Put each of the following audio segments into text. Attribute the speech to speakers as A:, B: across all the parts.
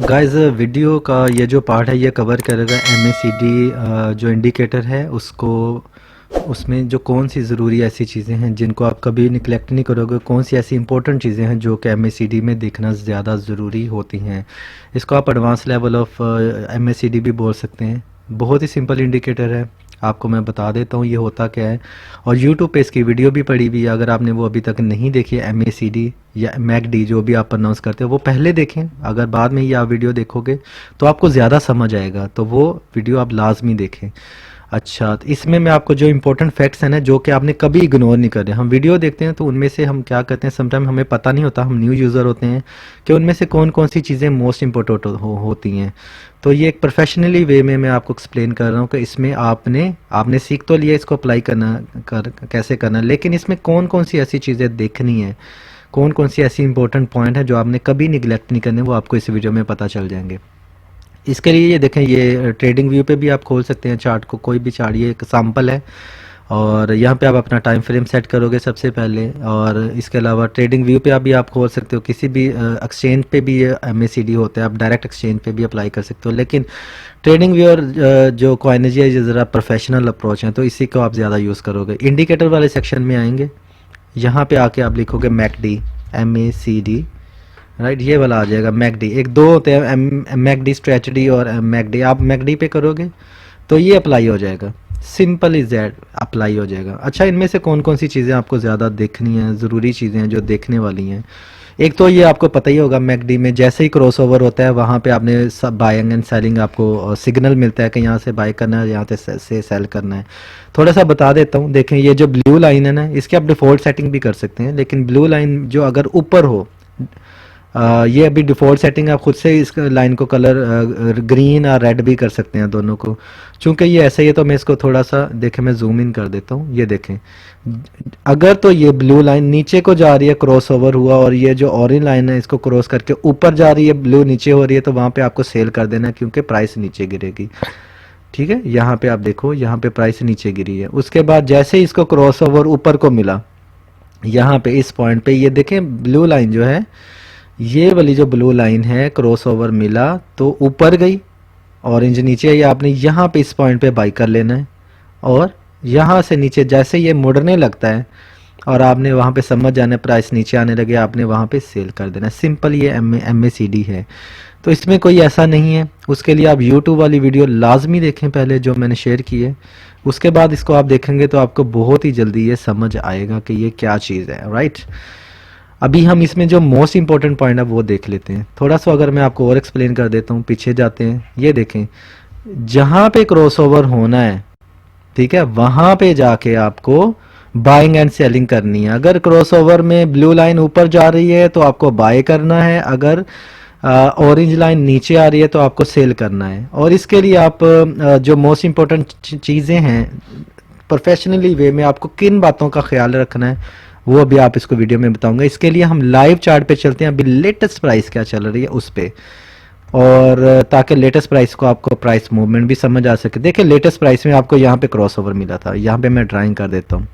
A: Guys video का ये जो पार्ट है ये कवर करेगा MACD जो इंडिकेटर है उसको। उसमें जो कौन सी ज़रूरी ऐसी चीज़ें हैं जिनको आप कभी निगलेक्ट नहीं करोगे, कौन सी ऐसी इंपॉर्टेंट चीज़ें हैं जो कि MACD में देखना ज़्यादा ज़रूरी होती हैं। इसको आप एडवांस लेवल ऑफ MACD भी बोल सकते हैं। बहुत ही सिंपल इंडिकेटर है, आपको मैं बता देता हूँ ये होता क्या है। और यूट्यूब पे इसकी वीडियो भी पड़ी हुई है, अगर आपने वो अभी तक नहीं देखी है MACD या मैकडी जो भी आप प्रोनाउंस करते हो वो पहले देखें। अगर बाद में ये आप वीडियो देखोगे तो आपको ज़्यादा समझ आएगा, तो वो वीडियो आप लाजमी देखें। अच्छा, तो इसमें मैं आपको जो इंपॉर्टेंट फैक्ट्स हैं ना जो कि आपने कभी इग्नोर नहीं करने, हम वीडियो देखते हैं तो उनमें से हम क्या करते हैं, समटाइम हमें पता नहीं होता, हम न्यू यूज़र होते हैं कि उनमें से कौन कौन सी चीज़ें मोस्ट इम्पोर्टेंट होती हैं। तो ये एक प्रोफेशनली वे में मैं आपको एक्सप्लेन कर रहा हूँ कि इसमें आपने आपने सीख तो लिया इसको अप्लाई कैसे करना, लेकिन इसमें कौन कौन सी ऐसी चीज़ें देखनी है, कौन कौन सी ऐसी इंपॉर्टेंट पॉइंट है जो आपने कभी निगलेक्ट नहीं करने, वो आपको इस वीडियो में पता चल जाएंगे। इसके लिए ये देखें, ये ट्रेडिंग व्यू पे भी आप खोल सकते हैं चार्ट को, कोई भी चार्ट, ये एक सैम्पल है। और यहाँ पे आप अपना टाइम फ्रेम सेट करोगे सबसे पहले, और इसके अलावा ट्रेडिंग व्यू पे भी आप खोल सकते हो, किसी भी एक्सचेंज पे भी ये MACD होता है, आप डायरेक्ट एक्सचेंज पे भी अप्लाई कर सकते हो। लेकिन ट्रेडिंग व्यू और जो कॉइनजी है ये ज़रा प्रोफेशनल अप्रोच है, तो इसी को आप ज़्यादा यूज़ करोगे। इंडिकेटर वाले सेक्शन में आएंगे, यहाँ पे आके आप लिखोगे मैकडी, MACD, राइट, ये वाला आ जाएगा मैकडी। एक दो होते हैं मैकडी स्ट्रेचडी और मैकडी, आप मैकडी पे करोगे तो ये अप्लाई हो जाएगा, सिंपल इज दैट, अप्लाई हो जाएगा। अच्छा, इनमें से कौन कौन सी चीज़ें आपको ज़्यादा देखनी है, ज़रूरी चीज़ें हैं जो देखने वाली हैं। एक तो ये आपको पता ही होगा, मैकडी में जैसे ही क्रॉस ओवर होता है वहाँ पे आपने सब बाइंग एंड सेलिंग, आपको सिग्नल मिलता है कि यहाँ से बाय करना है, यहाँ से सेल करना है। थोड़ा सा बता देता हूँ, देखें ये जो ब्लू लाइन है ना, इसकी आप डिफ़ॉल्ट सेटिंग भी कर सकते हैं, लेकिन ब्लू लाइन जो अगर ऊपर हो, ये अभी डिफ़ॉल्ट सेटिंग है, आप खुद से इस लाइन को कलर ग्रीन और रेड भी कर सकते हैं दोनों को। चूंकि ये ऐसे ही है तो मैं इसको थोड़ा सा देखें, मैं जूम इन कर देता हूँ। ये देखें, अगर तो ये ब्लू लाइन नीचे को जा रही है, क्रॉस ओवर हुआ, और ये जो ऑरेंज लाइन है इसको क्रॉस करके ऊपर जा रही है, ब्लू नीचे हो रही है, तो वहाँ पे आपको सेल कर देना है क्योंकि प्राइस नीचे गिरेगी। ठीक है, यहाँ पे आप देखो, यहाँ पे प्राइस नीचे गिरी है। उसके बाद जैसे ही इसको क्रॉस ओवर ऊपर को मिला, यहाँ पे इस पॉइंट पे ये देखें ब्लू लाइन जो है, ये वाली जो ब्लू लाइन है, क्रॉस ओवर मिला तो ऊपर गई, ऑरेंज नीचे आई, आपने यहाँ पे इस पॉइंट पे बाई कर लेना है। और यहाँ से नीचे जैसे ये मुड़ने लगता है और आपने वहाँ पे समझ जाना है प्राइस नीचे आने लगे, आपने वहाँ पे सेल कर देना है। सिंपल ये MACD है, तो इसमें कोई ऐसा नहीं है। उसके लिए आप यूट्यूब वाली वीडियो लाजमी देखें पहले जो मैंने शेयर की है, उसके बाद इसको आप देखेंगे तो आपको बहुत ही जल्दी ये समझ आएगा कि ये क्या चीज़ है, राइट। अभी हम इसमें जो मोस्ट इंपॉर्टेंट पॉइंट है वो देख लेते हैं थोड़ा सा। अगर मैं आपको और एक्सप्लेन कर देता हूँ, पीछे जाते हैं, ये देखें जहाँ पे क्रॉसओवर होना है, ठीक है, वहाँ पे जाके आपको बाइंग एंड सेलिंग करनी है। अगर क्रॉसओवर में ब्लू लाइन ऊपर जा रही है तो आपको बाय करना है, अगर ऑरेंज लाइन नीचे आ रही है तो आपको सेल करना है। और इसके लिए आप जो मोस्ट इंपॉर्टेंट चीज़ें हैं प्रोफेशनली वे में आपको किन बातों का ख्याल रखना है वो अभी आप इसको वीडियो में बताऊंगा। इसके लिए हम लाइव चार्ट पे चलते हैं, अभी लेटेस्ट प्राइस क्या चल रही है उस पे, और ताकि लेटेस्ट प्राइस को आपको प्राइस मूवमेंट भी समझ आ सके। देखिए लेटेस्ट प्राइस में आपको यहाँ पे क्रॉसओवर मिला था, यहाँ पे मैं ड्राइंग कर देता हूँ,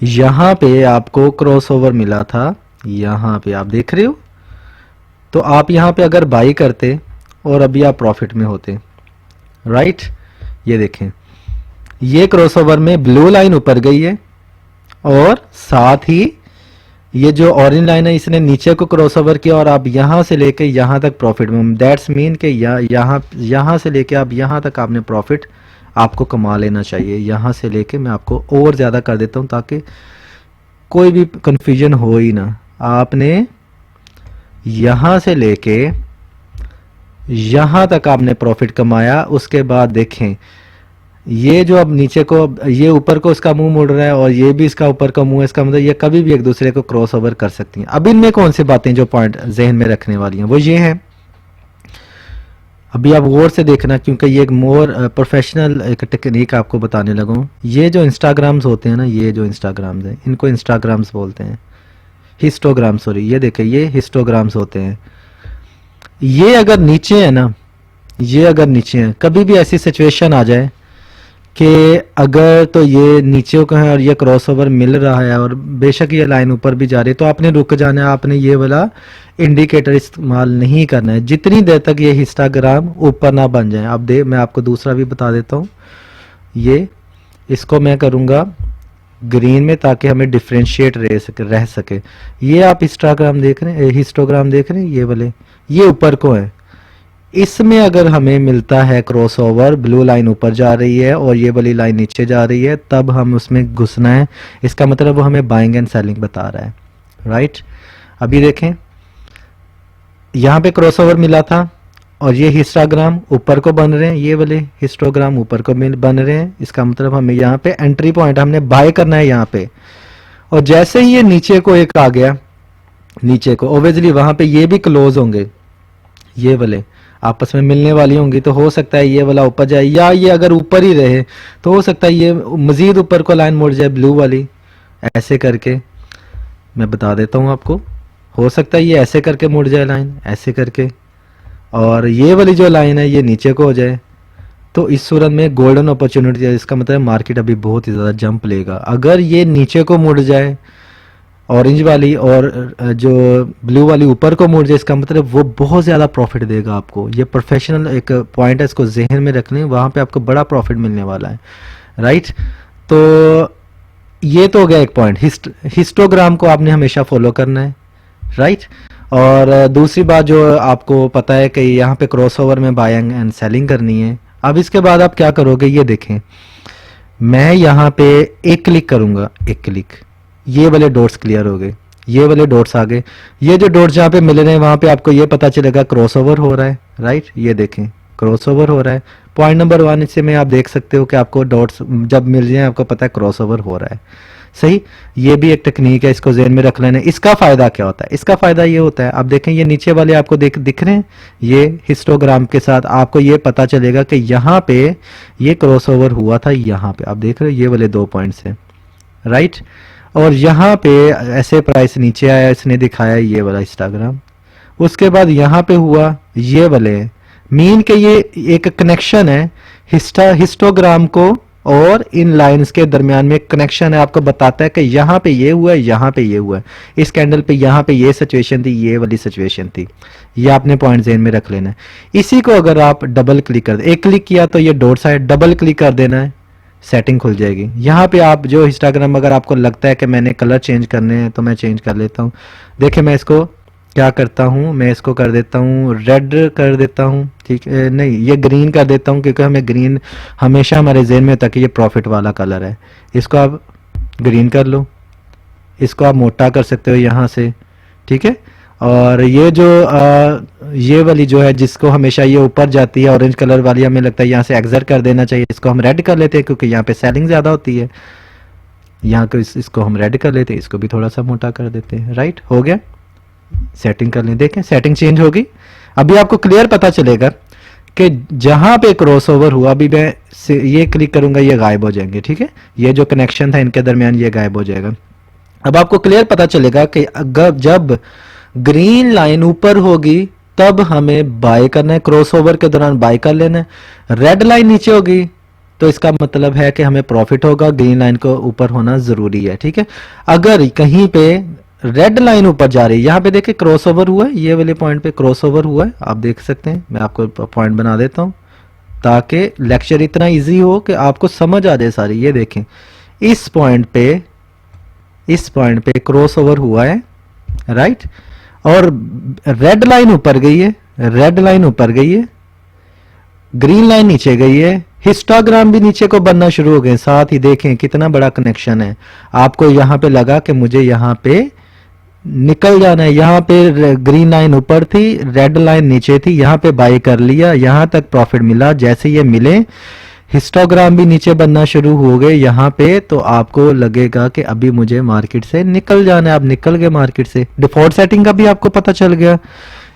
A: यहाँ पे आपको क्रॉसओवर मिला था, यहाँ पे आप देख रहे हो। तो आप यहाँ पे अगर बाई करते और अभी आप प्रॉफिट में होते, राइट। ये देखें, ये क्रॉसओवर में ब्लू लाइन ऊपर गई है और साथ ही ये जो ऑरेंज लाइन है इसने नीचे को क्रॉसओवर किया, और आप यहाँ से लेके यहाँ तक प्रॉफिट में, दैट्स मीन कि यहाँ से लेके आप यहाँ तक आपने प्रॉफिट आपको कमा लेना चाहिए। यहाँ से लेके मैं आपको और ज़्यादा कर देता हूँ ताकि कोई भी कंफ्यूजन हो ही ना। आपने यहाँ से लेके यहाँ तक आपने प्रॉफिट कमाया, उसके बाद देखें ये जो अब नीचे को, ये ऊपर को इसका मुंह मुड़ रहा है और ये भी इसका ऊपर का मुंह है, इसका मतलब ये कभी भी एक दूसरे को क्रॉस ओवर कर सकती हैं। अब इनमें कौन सी बातें जो पॉइंट जहन में रखने वाली हैं वो ये हैं, अभी आप गौर से देखना क्योंकि ये एक मोर प्रोफेशनल एक टेक्निक आपको बताने लगा हूँ। ये जो इंस्टाग्राम्स होते हैं ना, ये जो इंस्टाग्राम्स हैं इनको इंस्टाग्राम्स बोलते हैं, हिस्टोग्राम, सॉरी, ये देखें ये हिस्टोग्राम्स होते हैं। ये अगर नीचे है ना, ये अगर नीचे है, कभी भी ऐसी सिचुएशन आ जाए कि अगर तो ये नीचे को है और ये क्रॉसओवर मिल रहा है और बेशक ये लाइन ऊपर भी जा रही है, तो आपने रुक जाना है, आपने ये वाला इंडिकेटर इस्तेमाल नहीं करना है जितनी देर तक ये हिस्टोग्राम ऊपर ना बन जाए। अब मैं आपको दूसरा भी बता देता हूँ। ये इसको मैं करूँगा ग्रीन में ताकि हमें डिफ्रेंशिएट रह सके। ये आप हिस्टोग्राम देख रहे हैं ये वाले, ये ऊपर को है। इसमें अगर हमें मिलता है क्रॉसओवर, ब्लू लाइन ऊपर जा रही है और ये वाली लाइन नीचे जा रही है, तब हम उसमें घुसना है। इसका मतलब वो हमें बाइंग एंड सेलिंग बता रहा है, राइट। अभी देखें, यहाँ पे क्रॉसओवर मिला था और ये हिस्टोग्राम ऊपर को बन रहे हैं, ये वाले हिस्टोग्राम ऊपर को बन रहे हैं। इसका मतलब हमें यहाँ पे एंट्री पॉइंट हमने बाय करना है यहाँ पे। और जैसे ही ये नीचे को एक आ गया, नीचे को ऑब्वियसली वहां पे ये भी क्लोज होंगे, ये वाले आपस में मिलने वाली होंगी, तो हो सकता है ये वाला ऊपर जाए, या ये अगर ऊपर ही रहे तो हो सकता है ये मजीद ऊपर को लाइन मुड़ जाए ब्लू वाली। ऐसे करके मैं बता देता हूँ आपको, हो सकता है ये ऐसे करके मुड़ जाए लाइन, ऐसे करके, और ये वाली जो लाइन है ये नीचे को हो जाए। तो इस सूरत में गोल्डन अपॉर्चुनिटी है। इसका मतलब मार्केट अभी बहुत ही ज़्यादा जंप लेगा। अगर ये नीचे को मुड़ जाए ऑरेंज वाली और जो ब्लू वाली ऊपर को मुड़ जाए, इसका मतलब वो बहुत ज़्यादा प्रॉफिट देगा आपको। ये प्रोफेशनल एक पॉइंट है, इसको जहन में रख लें, वहाँ पे आपको बड़ा प्रॉफिट मिलने वाला है, राइट। तो ये तो हो गया एक पॉइंट। हिस्टोग्राम को आपने हमेशा फॉलो करना है, राइट। और दूसरी बात जो आपको पता है कि यहाँ पे क्रॉसओवर में बाइंग एंड सेलिंग करनी है। अब इसके बाद आप क्या करोगे, ये देखें, मैं यहाँ पे एक क्लिक करूंगा, एक क्लिक, ये वाले डॉट्स क्लियर हो गए, ये वाले डॉट्स आ गए। ये जो डॉट्स जहाँ पे मिल रहे हैं वहां पे आपको ये पता चलेगा क्रॉसओवर हो रहा है, राइट। ये देखें क्रॉसओवर हो रहा है। पॉइंट नंबर 1 से में आप देख सकते हो कि आपको डॉट्स जब मिल जाए आपको पता है क्रॉसओवर हो रहा है, सही। ये भी एक टेक्निक है, इसको ज़हन में रख लेना। इसका फायदा क्या होता है, इसका फायदा ये होता है, आप देखें ये नीचे वाले आपको दिख रहे हैं, ये हिस्टोग्राम के साथ आपको ये पता चलेगा कि यहाँ पे ये क्रॉसओवर हुआ था, यहाँ पे आप देख रहे हो ये वाले 2 पॉइंट्स हैं, राइट। और यहाँ पे ऐसे प्राइस नीचे आया, इसने दिखाया ये वाला हिस्टोग्राम। उसके बाद यहाँ पे हुआ ये वाले, मीन के ये एक कनेक्शन है हिस्टोग्राम को और इन लाइंस के दरमियान में कनेक्शन है, आपको बताता है कि यहाँ पे ये हुआ है, यहाँ पे ये हुआ है, इस कैंडल पे यहाँ पे ये सिचुएशन थी, ये वाली सिचुएशन थी। ये आपने पॉइंट ज़हन में रख लेना है। इसी को अगर आप डबल क्लिक कर दे, एक क्लिक किया तो ये डॉट्स आए, डबल क्लिक कर देना है, सेटिंग खुल जाएगी। यहाँ पे आप जो हिस्टोग्राम अगर आपको लगता है कि मैंने कलर चेंज करने हैं तो मैं चेंज कर लेता हूँ। देखिए मैं इसको क्या करता हूँ, मैं इसको कर देता हूँ रेड कर देता हूँ, ठीक है, नहीं ये ग्रीन कर देता हूँ, क्योंकि हमें ग्रीन हमेशा हमारे जेहन में होता है कि ये प्रॉफिट वाला कलर है। इसको आप ग्रीन कर लो, इसको आप मोटा कर सकते हो यहाँ से, ठीक है। और ये जो ये वाली जो है जिसको हमेशा ये ऊपर जाती है ऑरेंज कलर वाली, हमें लगता है यहाँ से एग्जिट कर देना चाहिए, इसको हम रेड कर लेते हैं क्योंकि यहाँ पे सेलिंग ज़्यादा होती है। यहाँ को इसको हम रेड कर लेते हैं, इसको भी थोड़ा सा मोटा कर देते हैं, राइट। हो गया, सेटिंग कर लें, देखें सेटिंग चेंज होगी। अभी आपको क्लियर पता चलेगा कि जहां पे क्रॉसओवर हुआ, अभी मैं ये क्लिक करूंगा ये गायब हो जाएंगे, ठीक है। ये जो कनेक्शन था इनके दरमियान ये गायब हो जाएगा। अब आपको क्लियर पता चलेगा कि अगर जब ग्रीन लाइन ऊपर होगी तब हमें बाय करना है, क्रॉसओवर के दौरान बाय कर लेना है। रेड लाइन नीचे होगी तो इसका मतलब है कि हमें प्रॉफिट होगा, ग्रीन लाइन को ऊपर होना जरूरी है, ठीक है। अगर कहीं पे रेड लाइन ऊपर जा रही है, यहाँ पे देखिए क्रॉसओवर हुआ है, ये वाले पॉइंट पे क्रॉसओवर हुआ है, आप देख सकते हैं। मैं आपको पॉइंट बना देता हूँ ताकि लेक्चर इतना इजी हो कि आपको समझ आ जाए सारी। ये देखें इस पॉइंट पे क्रॉसओवर हुआ है, राइट। और रेड लाइन ऊपर गई है, रेड लाइन ऊपर गई है, ग्रीन लाइन नीचे गई है, हिस्टोग्राम भी नीचे को बनना शुरू हो गए। साथ ही देखें कितना बड़ा कनेक्शन है। आपको यहां पे लगा कि मुझे यहां पे निकल जाना है, यहाँ पे ग्रीन लाइन ऊपर थी, रेड लाइन नीचे थी, यहाँ पे बाय कर लिया, यहाँ तक प्रॉफिट मिला। जैसे ये मिले हिस्टोग्राम भी नीचे बनना शुरू हो गए यहाँ पे, तो आपको लगेगा कि अभी मुझे मार्केट से निकल जाना है। आप निकल गए मार्केट से, डिफॉल्ट सेटिंग का भी आपको पता चल गया।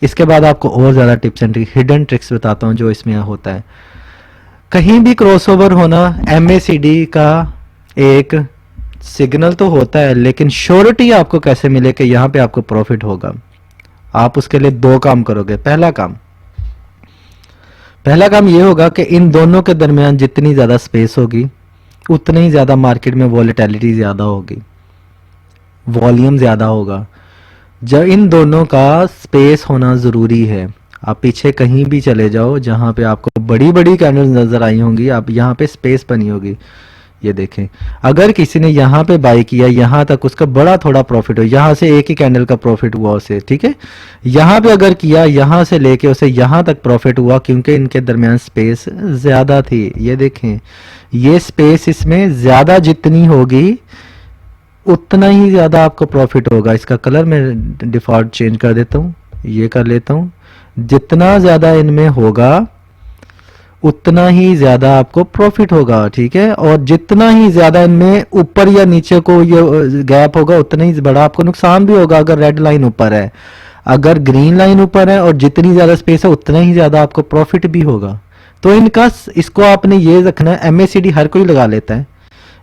A: इसके बाद आपको और ज्यादा टिप्स एंड हिडन ट्रिक्स बताता हूँ जो इसमें होता है। कहीं भी क्रॉसओवर होना MACD का एक सिग्नल तो होता है, लेकिन श्योरिटी आपको कैसे मिले कि यहां पे आपको प्रॉफिट होगा। आप उसके लिए 2 काम करोगे। पहला काम ये होगा कि इन दोनों के दरमियान जितनी ज़्यादा स्पेस होगी उतनी ही ज़्यादा मार्केट में वॉलेटिलिटी ज़्यादा होगी, वॉल्यूम ज़्यादा होगा। जब इन दोनों का स्पेस होना ज़रूरी है। आप पीछे कहीं भी चले जाओ जहाँ पे आपको बड़ी बड़ी कैंडल्स नज़र आई होंगी, आप यहाँ पे स्पेस बनी होगी। ये देखें, अगर किसी ने यहाँ पे बाई किया, यहाँ तक उसका बड़ा थोड़ा प्रॉफिट हो, यहाँ से एक ही कैंडल का प्रॉफिट हुआ उसे, ठीक है। यहाँ पे अगर किया, यहाँ से लेके उसे यहाँ तक प्रॉफिट हुआ, क्योंकि इनके दरमियान स्पेस ज़्यादा थी। ये देखें, ये स्पेस इसमें ज़्यादा जितनी होगी उतना ही ज़्यादा आपको प्रॉफिट होगा। इसका कलर मैं डिफ़ॉल्ट चेंज कर देता हूँ, ये कर लेता हूँ। जितना ज़्यादा इनमें होगा उतना ही ज़्यादा आपको प्रॉफिट होगा, ठीक है। और जितना ही ज़्यादा इनमें ऊपर या नीचे को ये गैप होगा उतना ही बड़ा आपको नुकसान भी होगा। अगर रेड लाइन ऊपर है, अगर ग्रीन लाइन ऊपर है और जितनी ज़्यादा स्पेस है उतना ही ज़्यादा आपको प्रॉफिट भी होगा। तो इनका इसको आपने ये रखना है, एमएसीडी हर कोई लगा लेता है,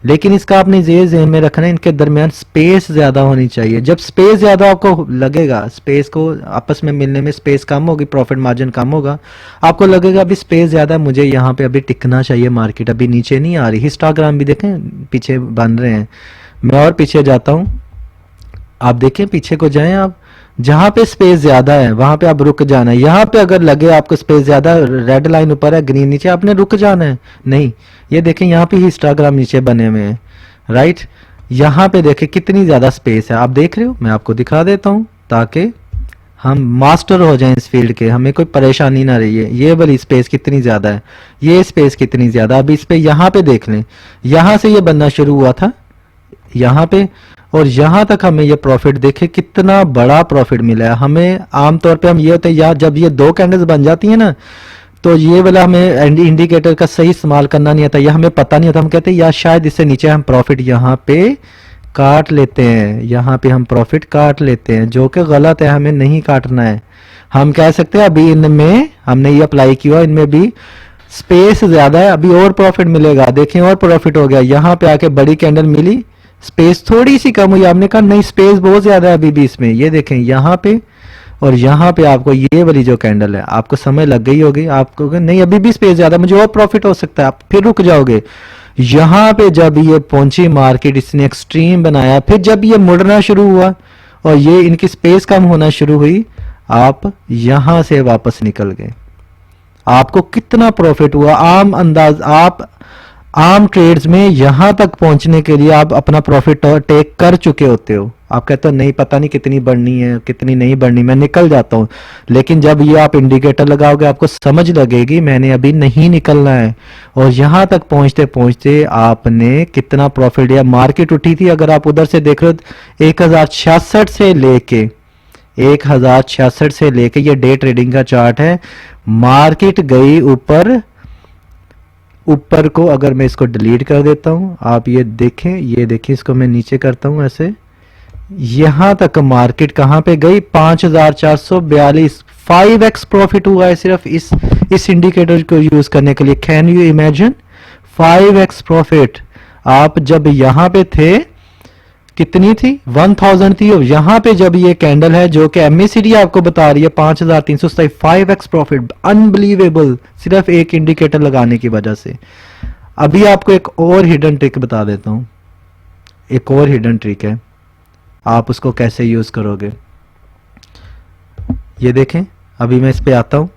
A: लेकिन इसका आपने ये ज़हन में रखना है, इनके दरमियान स्पेस ज़्यादा होनी चाहिए। जब स्पेस ज़्यादा आपको लगेगा, स्पेस को आपस में मिलने में स्पेस कम होगी, प्रॉफिट मार्जिन कम होगा, आपको लगेगा अभी स्पेस ज़्यादा है, मुझे यहाँ पे अभी टिकना चाहिए, मार्केट अभी नीचे नहीं आ रही। हिस्टोग्राम भी देखें पीछे बन रहे हैं। मैं और पीछे जाता हूँ, आप देखें पीछे को जाएं आप, जहां पे स्पेस ज्यादा है वहां पे आप रुक जाना है। यहाँ पे अगर लगे आपको स्पेस ज्यादा, रेड लाइन ऊपर है ग्रीन नीचे, आपने रुक जाना है नहीं। ये देखें यहाँ पे हिस्टोग्राम नीचे बने हुए हैं, राइट। यहाँ पे देखें कितनी ज्यादा स्पेस है, आप देख रहे हो। मैं आपको दिखा देता हूँ ताकि हम मास्टर हो जाएं इस फील्ड के, हमें कोई परेशानी ना रही है। ये वाली स्पेस कितनी ज्यादा है, ये स्पेस कितनी ज्यादा। अभी इस पे यहाँ पे देख लें, यहाँ से ये बनना शुरू हुआ था यहाँ पे, और यहाँ तक हमें ये प्रॉफिट देखे कितना बड़ा प्रॉफिट मिला है हमें। आमतौर पे हम ये होते हैं यार, जब ये दो कैंडल्स बन जाती है ना, तो ये वाला हमें इंडिकेटर का सही इस्तेमाल करना नहीं आता, या हमें पता नहीं होता। हम कहते हैं यार शायद इससे नीचे हम प्रॉफिट यहाँ पे काट लेते हैं, यहाँ पे हम प्रॉफिट काट लेते हैं, जो कि गलत है, हमें नहीं काटना है। हम कह सकते हैं अभी इनमें हमने ये अप्लाई किया, इनमें भी स्पेस ज्यादा है, अभी और प्रॉफिट मिलेगा। देखें और प्रॉफिट हो गया, यहाँ पे आके बड़ी कैंडल मिली, स्पेस थोड़ी सी कम हुई, आपने कहा नहीं स्पेस बहुत ज्यादा है अभी भी इसमें। ये देखें यहाँ पे और यहाँ पे आपको ये वाली जो कैंडल है, आपको समझ लग गई होगी, आपको नहीं अभी भी स्पेस ज्यादा, मुझे और प्रॉफिट हो सकता है, आप फिर रुक जाओगे। यहाँ पे जब ये पहुंची मार्केट, इसने एक्सट्रीम बनाया, फिर जब ये मुड़ना शुरू हुआ और ये इनकी स्पेस कम होना शुरू हुई, आप यहां से वापस निकल गए। आपको कितना प्रॉफिट हुआ आम अंदाज, आप आम ट्रेड्स में यहां तक पहुंचने के लिए आप अपना प्रॉफिट टेक कर चुके होते हो। आप कहते हो नहीं पता नहीं कितनी बढ़नी है कितनी नहीं बढ़नी, मैं निकल जाता हूं। लेकिन जब ये आप इंडिकेटर लगाओगे आपको समझ लगेगी मैंने अभी नहीं निकलना है, और यहां तक पहुंचते पहुंचते आपने कितना प्रॉफिट दिया। मार्केट उठी थी, अगर आप उधर से देख रहे हो 1066 से लेके 1066 से लेके, ये डे ट्रेडिंग का चार्ट है, मार्केट गई ऊपर। ऊपर को अगर मैं इसको डिलीट कर देता हूं, आप ये देखें, ये देखिए, इसको मैं नीचे करता हूं ऐसे, यहां तक मार्केट कहां पे गई 5442, 5x प्रॉफिट हुआ है सिर्फ इस इंडिकेटर को यूज करने के लिए। Can you imagine 5x profit. आप जब यहां पे थे कितनी थी 1000 थी, और यहां पे जब ये कैंडल है जो कि एमएसीडी आपको बता रही है 5327, 5x प्रॉफिट, अनबिलीवेबल, सिर्फ एक इंडिकेटर लगाने की वजह से। अभी आपको एक और हिडन ट्रिक बता देता हूं, एक और हिडन ट्रिक है, आप उसको कैसे यूज करोगे। ये देखें, अभी मैं इस पे आता हूं,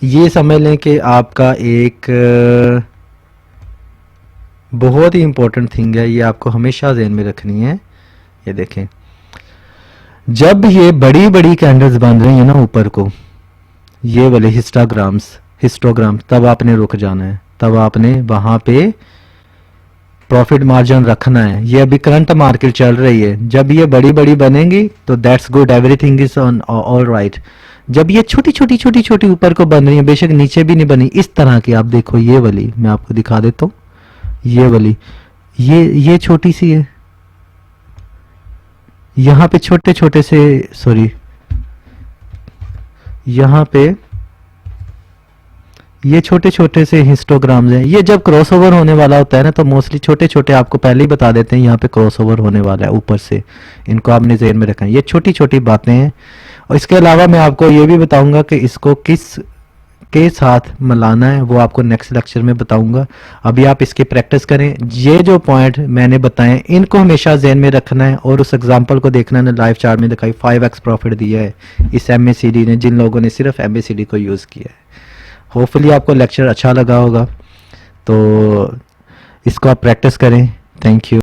A: ये समझ लें कि आपका एक बहुत ही इंपॉर्टेंट थिंग है, ये आपको हमेशा ध्यान में रखनी है। ये देखें, जब ये बड़ी बड़ी कैंडल्स बन रही है ना ऊपर को, ये वाले हिस्टोग्राम, तब आपने रुक जाना है, तब आपने वहां पे प्रॉफिट मार्जिन रखना है। ये अभी करंट मार्केट चल रही है, जब ये बड़ी बड़ी बनेंगी तो that's good, everything is on all right. जब ये छोटी छोटी ऊपर को बन रही है, बेशक नीचे भी नहीं बनी, इस तरह की, आप देखो ये वाली मैं आपको दिखा देता हूं, ये वाली, ये छोटी सी है, यहां पे छोटे छोटे से, सॉरी, यहां पे ये छोटे छोटे से हिस्टोग्राम्स हैं। ये जब क्रॉसओवर होने वाला होता है ना, तो मोस्टली छोटे छोटे आपको पहले ही बता देते हैं यहाँ पे क्रॉसओवर होने वाला है ऊपर से, इनको आपने ज़हन में रखना है। ये छोटी छोटी बातें हैं, और इसके अलावा मैं आपको ये भी बताऊंगा कि इसको किसके साथ मिलाना है वो आपको नेक्स्ट लेक्चर में बताऊंगा। अभी आप इसकी प्रैक्टिस करें। ये जो पॉइंट मैंने बताए इनको हमेशा जहन में रखना है और उस एग्जांपल को देखना है। लाइव चार्ट में दिखाई 5x प्रॉफिट दिया है इस MACD ने, जिन लोगों ने सिर्फ MACD को यूज़ किया है। होपफुली आपको लेक्चर अच्छा लगा होगा, तो इसको आप प्रैक्टिस करें। Thank you.